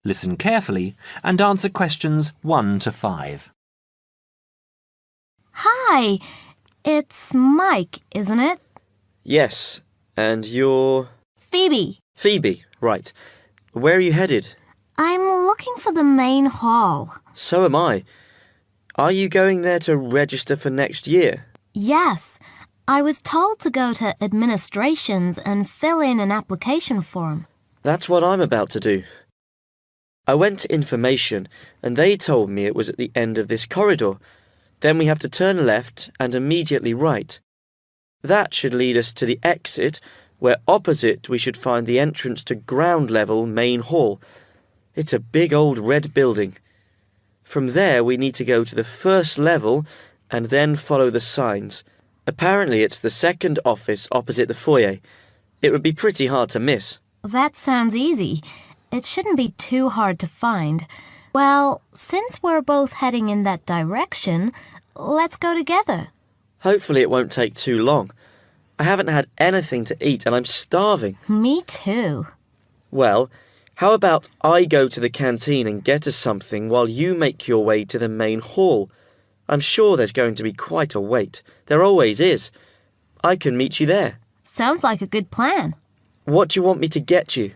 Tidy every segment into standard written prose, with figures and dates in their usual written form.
Listen carefully and answer questions 1 to 5. Hi, it's Mike, isn't it? Yes, and you're... Phoebe. Phoebe, right. Where are you headed? I'm looking for the main hall. So am I. Are you going there to register for next year? Yes, I was told to go to administrations and fill in an application form. That's what I'm about to do. I went to information and they told me it was at the end of this corridor. Then we have to turn left and immediately right. That should lead us to the exit, where opposite we should find the entrance to ground level main hall. It's a big old red building. From there we need to go to the first level and then follow the signs. Apparently it's the second office opposite the foyer. It would be pretty hard to miss. That sounds easy. It shouldn't be too hard to find. Well, since we're both heading in that direction, let's go together. Hopefully it won't take too long. I haven't had anything to eat and I'm starving. Me too. Well, how about I go to the canteen and get us something while you make your way to the main hall? I'm sure there's going to be quite a wait. There always is. I can meet you there. Sounds like a good plan. What do you want me to get you?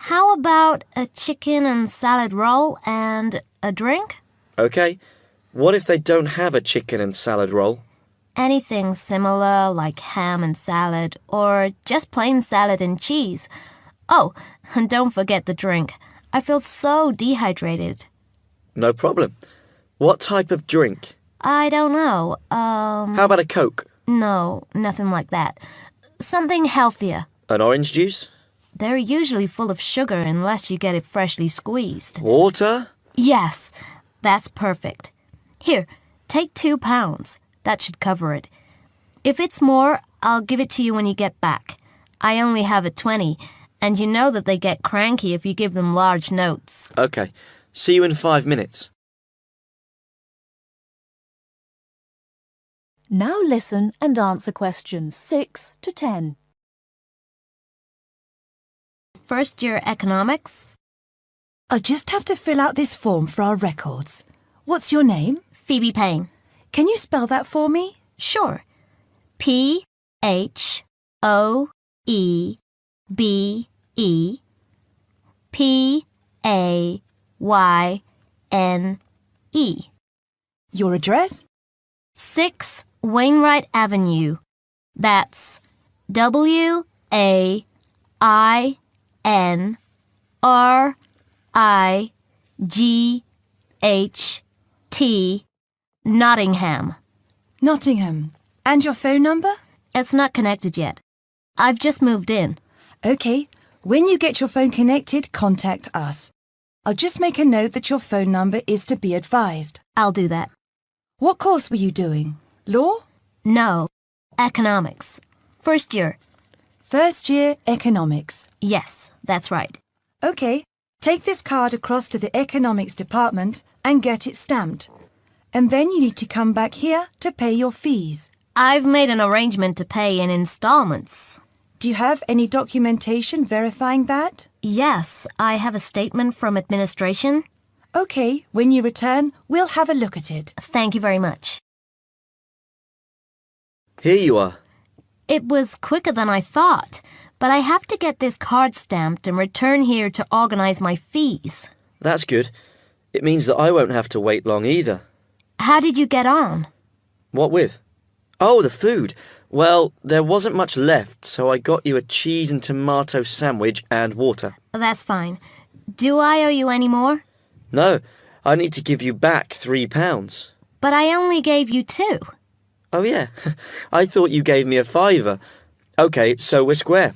How about a chicken and salad roll and a drink? Okay. What if they don't have a chicken and salad roll? Anything similar, like ham and salad, or just plain salad and cheese. Oh, and don't forget the drink. I feel so dehydrated. No problem. What type of drink? I don't know. How about a Coke? No, nothing like that. Something healthier. An orange juice? They're usually full of sugar unless you get it freshly squeezed. Water? Yes, that's perfect. Here, take £2. That should cover it. If it's more, I'll give it to you when you get back. I only have a 20, and you know that they get cranky if you give them large notes. Okay. See you in 5 minutes. Now listen and answer questions 6 to 10. First year economics. I'll just have to fill out this form for our records. What's your name? Phoebe Payne. Can you spell that for me? Sure. P-H-O-E-B-E-P-A-Y-N-E. Your address? 6 Wainwright Avenue. That's W-A-I-N-R-I-G-H-T, Nottingham. Nottingham. And your phone number? It's not connected yet. I've just moved in. Okay. When you get your phone connected, contact us. I'll just make a note that your phone number is to be advised. I'll do that. What course were you doing? Law? No, economics. First year. First year economics. Yes, that's right. Okay. Take this card across to the economics department and get it stamped. And then you need to come back here to pay your fees. I've made an arrangement to pay in installments. Do you have any documentation verifying that? Yes, I have a statement from administration. Okay, when you return, we'll have a look at it. Thank you very much. Here you are. It was quicker than I thought, but I have to get this card stamped and return here to organize my fees. That's good. It means that I won't have to wait long either. How did you get on? What with? Oh, the food. Well, there wasn't much left, so I got you a cheese and tomato sandwich and water. That's fine. Do I owe you any more? No, I need to give you back £3. But I only gave you 2. Oh, yeah. I thought you gave me a £5. Okay, so we're square.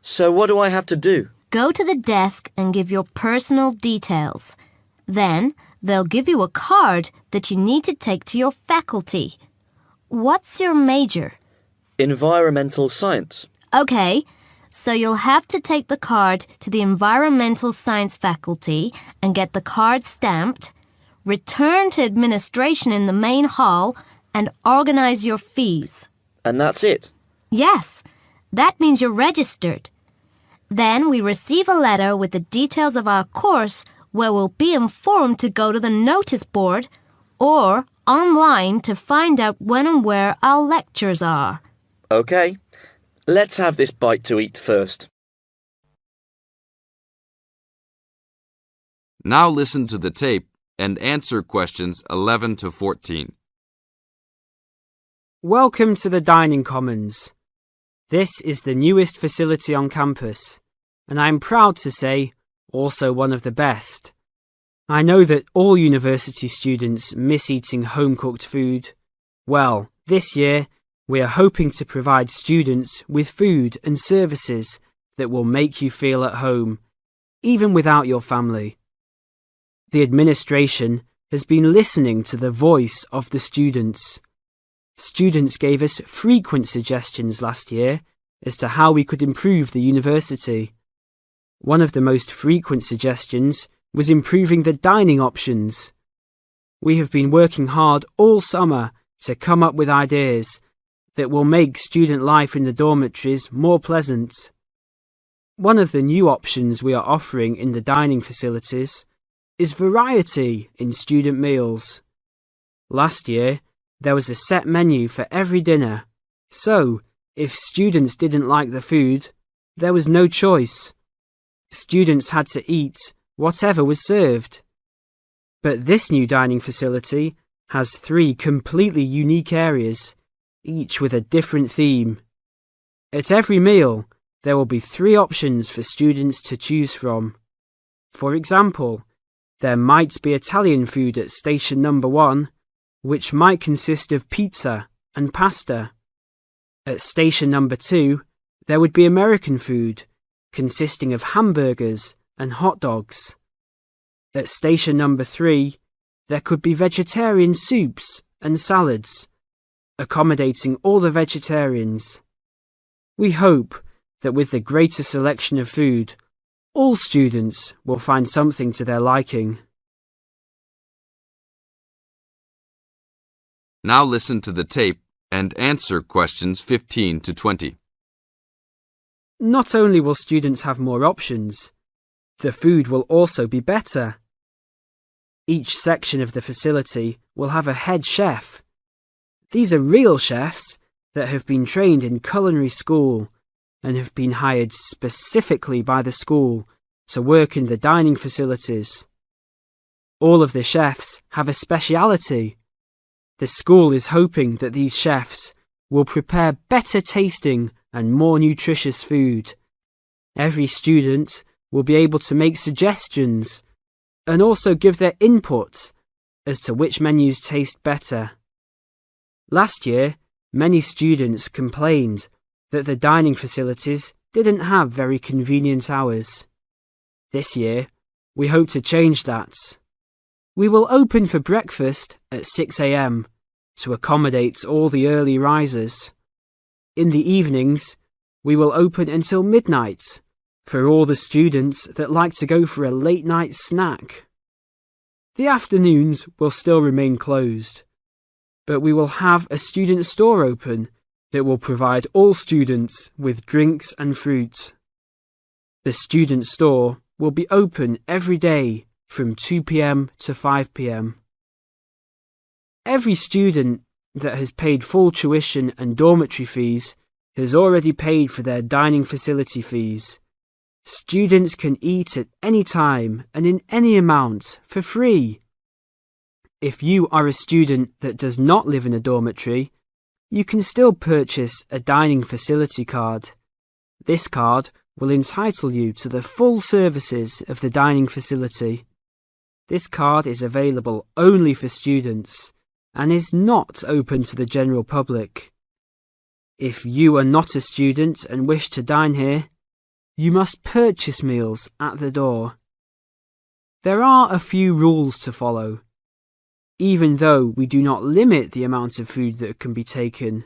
So what do I have to do? Go to the desk and give your personal details. Then they'll give you a card that you need to take to your faculty. What's your major? Environmental science. Okay, so you'll have to take the card to the environmental science faculty and get the card stamped, return to administration in the main hall, and organize your fees. And that's it? Yes, that means you're registered. Then we receive a letter with the details of our course where we'll be informed to go to the notice board or online to find out when and where our lectures are. OK, let's have this bite to eat first. Now listen to the tape and answer questions 11 to 14. Welcome to the Dining Commons. This is the newest facility on campus, and I'm proud to say, also one of the best. I know that all university students miss eating home-cooked food. Well, this year, we are hoping to provide students with food and services that will make you feel at home, even without your family. The administration has been listening to the voice of the students. Students gave us frequent suggestions last year as to how we could improve the university. One of the most frequent suggestions was improving the dining options. We have been working hard all summer to come up with ideas that will make student life in the dormitories more pleasant. One of the new options we are offering in the dining facilities is variety in student meals. Last year, there was a set menu for every dinner, so if students didn't like the food, there was no choice. Students had to eat whatever was served. But this new dining facility has 3 completely unique areas, each with a different theme. At every meal, there will be 3 options for students to choose from. For example, there might be Italian food at station number 1, which might consist of pizza and pasta. At station number 2, there would be American food, consisting of hamburgers and hot dogs. At station number 3, there could be vegetarian soups and salads, accommodating all the vegetarians. We hope that with the greater selection of food, all students will find something to their liking. Now listen to the tape and answer questions 15 to 20. Not only will students have more options, the food will also be better. Each section of the facility will have a head chef. These are real chefs that have been trained in culinary school and have been hired specifically by the school to work in the dining facilities. All of the chefs have a speciality. The school is hoping that these chefs will prepare better tasting and more nutritious food. Every student will be able to make suggestions and also give their input as to which menus taste better. Last year, many students complained that the dining facilities didn't have very convenient hours. This year, we hope to change that. We will open for breakfast at 6 a.m. to accommodate all the early risers. In the evenings, we will open until midnight for all the students that like to go for a late night snack. The afternoons will still remain closed, but we will have a student store open that will provide all students with drinks and fruit. The student store will be open every day from 2 p.m. to 5 p.m. Every student that has paid full tuition and dormitory fees has already paid for their dining facility fees. Students can eat at any time and in any amount for free. If you are a student that does not live in a dormitory, you can still purchase a dining facility card. This card will entitle you to the full services of the dining facility. This card is available only for students and is not open to the general public. If you are not a student and wish to dine here, you must purchase meals at the door. There are a few rules to follow. Even though we do not limit the amount of food that can be taken,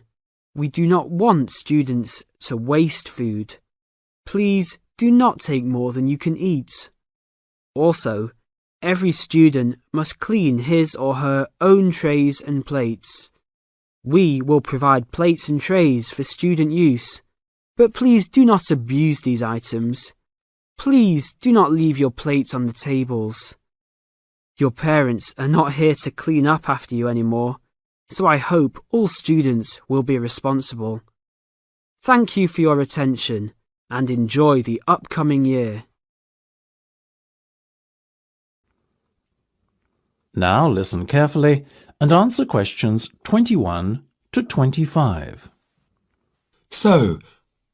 we do not want students to waste food. Please do not take more than you can eat. Also, every student must clean his or her own trays and plates. We will provide plates and trays for student use, But please do not abuse these items. Please do not leave your plates on the tables. Your parents are not here to clean up after you anymore, so I hope all students will be responsible. Thank you for your attention and enjoy the upcoming year. Now listen carefully and answer questions 21 to 25. So,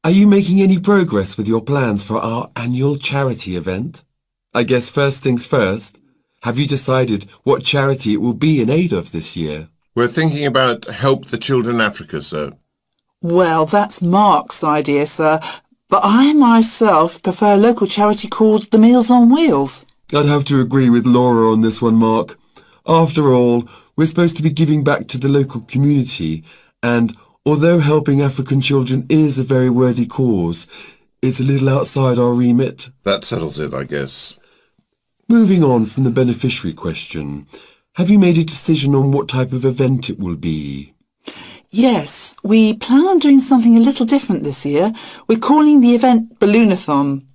are you making any progress with your plans for our annual charity event? I guess first things first, have you decided what charity it will be in aid of this year? We're thinking about Help the Children Africa, sir. Well, that's Mark's idea, sir, but I myself prefer a local charity called the Meals on Wheels. I'd have to agree with Laura on this one, Mark. After all, we're supposed to be giving back to the local community, and although helping African children is a very worthy cause, it's a little outside our remit. That settles it, I guess. Moving on from the beneficiary question, have you made a decision on what type of event it will be? Yes, we plan on doing something a little different this year. We're calling the event Balloonathon.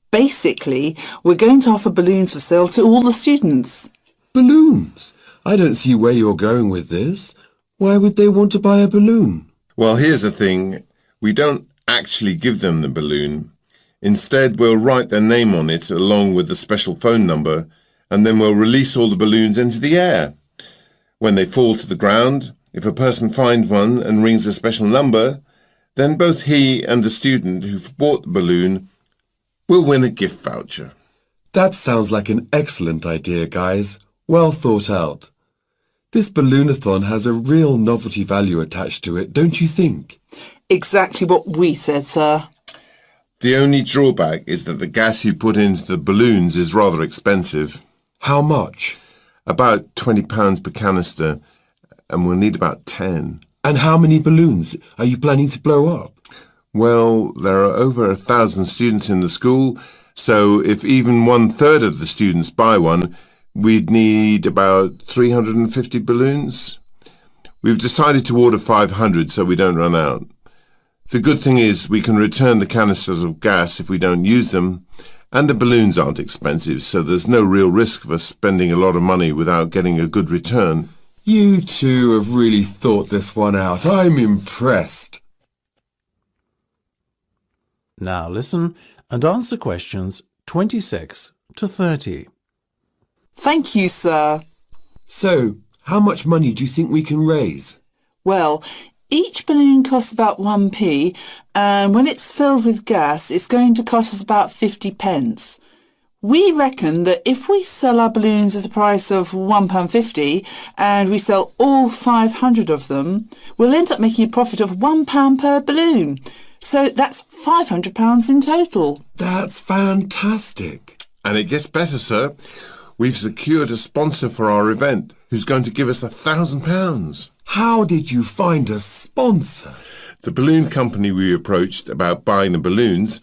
Basically, we're going to offer balloons for sale to all the students. Balloons? I don't see where you're going with this. Why would they want to buy a balloon? Well, here's the thing. We don't actually give them the balloon. Instead, we'll write their name on it along with the special phone number, and then we'll release all the balloons into the air. When they fall to the ground, if a person finds one and rings a special number, then both he and the student who've bought the balloon will win a gift voucher. That sounds like an excellent idea, guys. Well thought out. This Balloonathon has a real novelty value attached to it, don't you think? Exactly what we said, sir. The only drawback is that the gas you put into the balloons is rather expensive. How much? About £20 per canister, and we'll need about 10. And how many balloons are you planning to blow up? Well, there are over 1,000 students in the school, so if even 1/3 of the students buy one, we'd need about 350 balloons. We've decided to order 500 so we don't run out. The good thing is we can return the canisters of gas if we don't use them, and the balloons aren't expensive, so there's no real risk of us spending a lot of money without getting a good return. You two have really thought this one out. I'm impressed. Now listen and answer questions 26 to 30. Thank you, sir. So, how much money do you think we can raise? Well, each balloon costs about 1p, and when it's filled with gas, it's going to cost us about 50 pence. We reckon that if we sell our balloons at a price of £1.50 and we sell all 500 of them, we'll end up making a profit of £1 per balloon. So that's £500 in total. That's fantastic. And it gets better, sir. We've secured a sponsor for our event who's going to give us £1,000. How did you find a sponsor? The balloon company we approached about buying the balloons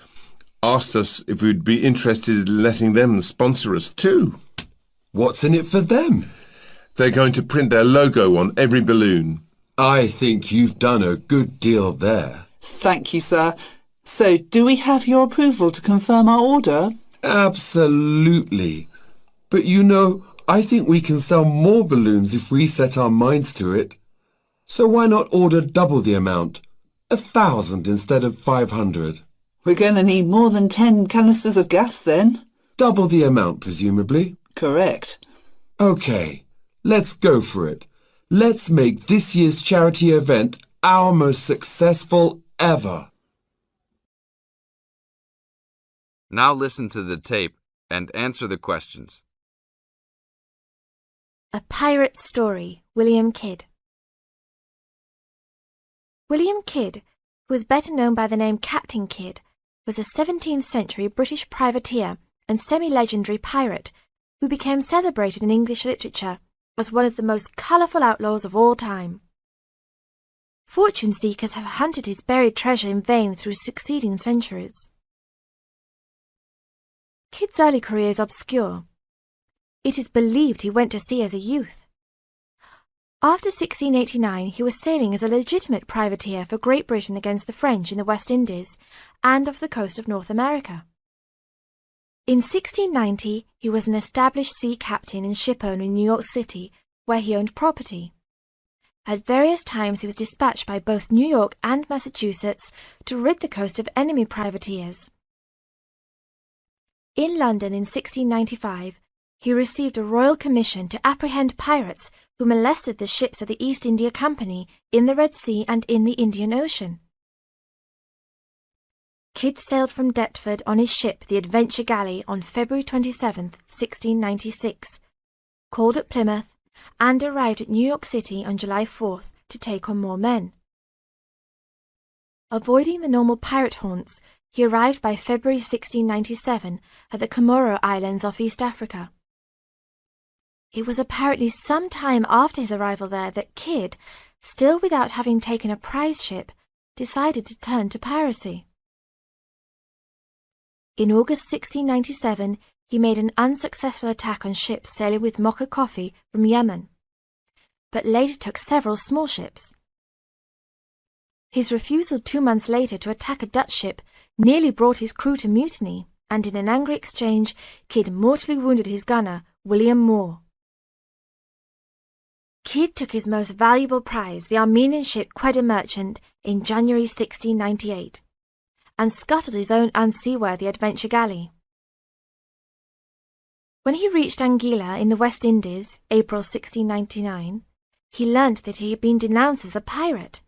asked us if we'd be interested in letting them sponsor us too. What's in it for them? They're going to print their logo on every balloon. I think you've done a good deal there. Thank you, sir. So, do we have your approval to confirm our order? Absolutely. But you know, I think we can sell more balloons if we set our minds to it. So why not order double the amount? 1,000 instead of 500. We're going to need more than 10 canisters of gas then. Double the amount, presumably. Correct. OK, let's go for it. Let's make this year's charity event our most successful ever. Now listen to the tape and answer the questions. A Pirate Story, William Kidd. William Kidd, who was better known by the name Captain Kidd, was a 17th century British privateer and semi-legendary pirate who became celebrated in English literature as one of the most colourful outlaws of all time. Fortune seekers have hunted his buried treasure in vain through succeeding centuries. Kidd's early career is obscure. It is believed he went to sea as a youth. After 1689, he was sailing as a legitimate privateer for Great Britain against the French in the West Indies and off the coast of North America. In 1690, he was an established sea captain and shipowner in New York City, where he owned property. At various times he was dispatched by both New York and Massachusetts to rid the coast of enemy privateers. In London in 1695, he received a royal commission to apprehend pirates who molested the ships of the East India Company in the Red Sea and in the Indian Ocean. Kidd sailed from Deptford on his ship, the Adventure Galley, on February 27, 1696, called at Plymouth, and arrived at New York City on July 4th to take on more men. Avoiding the normal pirate haunts, he arrived by February 1697 at the Comoro Islands off East Africa. It was apparently some time after his arrival there that Kidd, still without having taken a prize ship, decided to turn to piracy. In August 1697, he made an unsuccessful attack on ships sailing with mocha coffee from Yemen, but later took several small ships. His refusal 2 months later to attack a Dutch ship nearly brought his crew to mutiny, and in an angry exchange, Kidd mortally wounded his gunner, William Moore. Kidd took his most valuable prize, the Armenian ship Quedda Merchant, in January 1698, and scuttled his own unseaworthy Adventure Galley. When he reached Anguilla in the West Indies, April 1699, he learnt that he had been denounced as a pirate.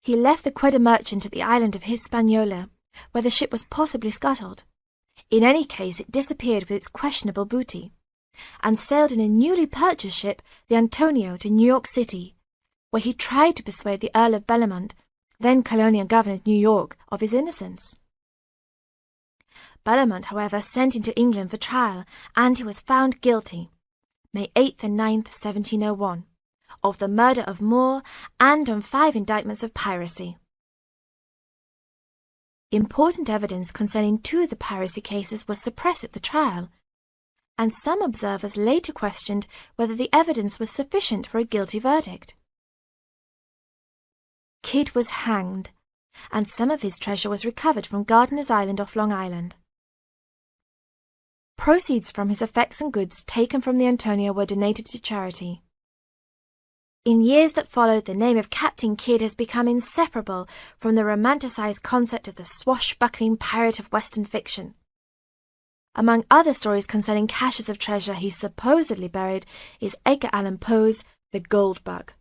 He left the Quedda Merchant at the island of Hispaniola, where the ship was possibly scuttled. In any case, it disappeared with its questionable booty, and sailed in a newly purchased ship, the Antonio, to New York City, where he tried to persuade the Earl of Bellomont, then colonial governor of New York, of his innocence. Bellomont, however, sent him to England for trial, and he was found guilty, May 8th and 9th, 1701, of the murder of Moore and on 5 indictments of piracy. Important evidence concerning 2 of the piracy cases was suppressed at the trial, and some observers later questioned whether the evidence was sufficient for a guilty verdict. Kidd was hanged, and some of his treasure was recovered from Gardiner's Island off Long Island. Proceeds from his effects and goods taken from the Antonio were donated to charity. In years that followed, the name of Captain Kidd has become inseparable from the romanticized concept of the swashbuckling pirate of Western fiction. Among other stories concerning caches of treasure he supposedly buried is Edgar Allan Poe's The Gold Bug.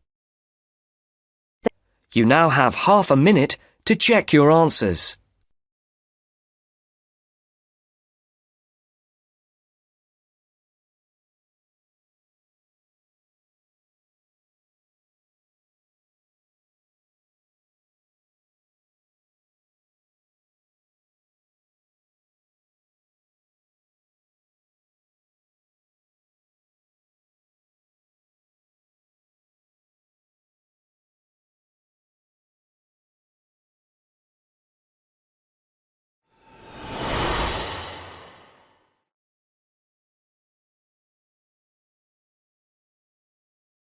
You now have half a minute to check your answers.